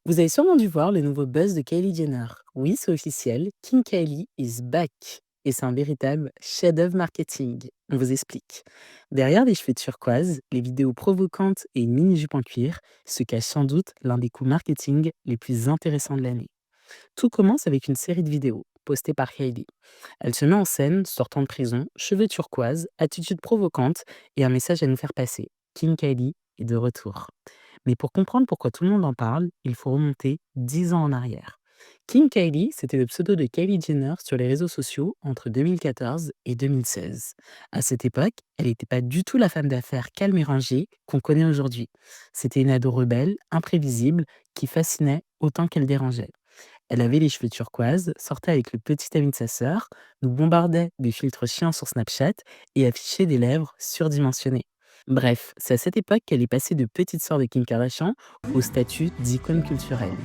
Vous avez sûrement dû voir le nouveau buzz de Kylie Jenner. Oui, c'est officiel, King Kylie is back. Et c'est un véritable chef-d'œuvre marketing. On vous explique. Derrière les cheveux turquoise, les vidéos provocantes et une mini-jupe en cuir se cache sans doute l'un des coups marketing les plus intéressants de l'année. Tout commence avec une série de vidéos postées par Kylie. Elle se met en scène, sortant de prison, cheveux turquoise, attitude provocante et un message à nous faire passer. King Kylie est de retour. Mais pour comprendre pourquoi tout le monde en parle, il faut remonter 10 ans en arrière. King Kylie, c'était le pseudo de Kylie Jenner sur les réseaux sociaux entre 2014 et 2016. À cette époque, elle n'était pas du tout la femme d'affaires calme et rangée qu'on connaît aujourd'hui. C'était une ado rebelle, imprévisible, qui fascinait autant qu'elle dérangeait. Elle avait les cheveux turquoise, sortait avec le petit ami de sa sœur, nous bombardait des filtres chiants sur Snapchat et affichait des lèvres surdimensionnées. Bref, c'est à cette époque qu'elle est passée de petite sœur de Kim Kardashian au statut d'icône culturelle.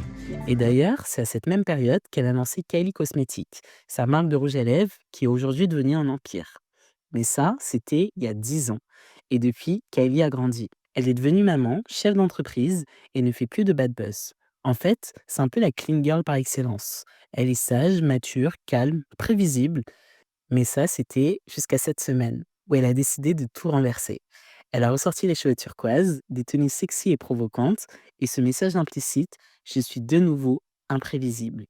Et d'ailleurs, c'est à cette même période qu'elle a lancé Kylie Cosmetics, sa marque de rouge à lèvres qui est aujourd'hui devenue un empire. Mais ça, c'était il y a 10 ans. Et depuis, Kylie a grandi. Elle est devenue maman, chef d'entreprise et ne fait plus de bad buzz. En fait, c'est un peu la clean girl par excellence. Elle est sage, mature, calme, prévisible, mais ça, c'était jusqu'à cette semaine, où elle a décidé de tout renverser. Elle a ressorti les cheveux turquoise, des tenues sexy et provocantes, et ce message implicite: je suis de nouveau imprévisible.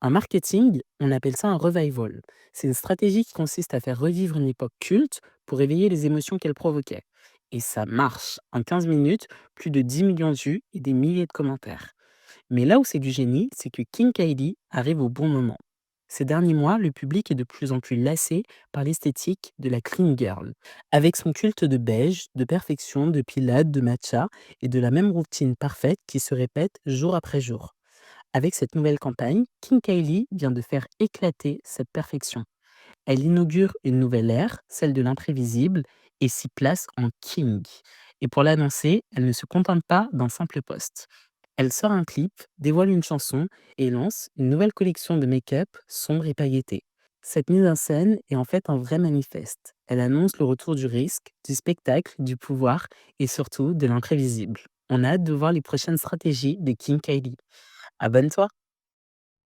En marketing, on appelle ça un revival. C'est une stratégie qui consiste à faire revivre une époque culte pour éveiller les émotions qu'elle provoquait. Et ça marche. En 15 minutes, plus de 10 millions de vues et des milliers de commentaires. Mais là où c'est du génie, c'est que King Kylie arrive au bon moment. Ces derniers mois, le public est de plus en plus lassé par l'esthétique de la clean girl. Avec son culte de beige, de perfection, de pilates, de matcha et de la même routine parfaite qui se répète jour après jour. Avec cette nouvelle campagne, King Kylie vient de faire éclater cette perfection. Elle inaugure une nouvelle ère, celle de l'imprévisible, et s'y place en king. Et pour l'annoncer, elle ne se contente pas d'un simple post. Elle sort un clip, dévoile une chanson et lance une nouvelle collection de make-up sombre et pailletée. Cette mise en scène est en fait un vrai manifeste. Elle annonce le retour du risque, du spectacle, du pouvoir et surtout de l'imprévisible. On a hâte de voir les prochaines stratégies de King Kylie. Abonne-toi!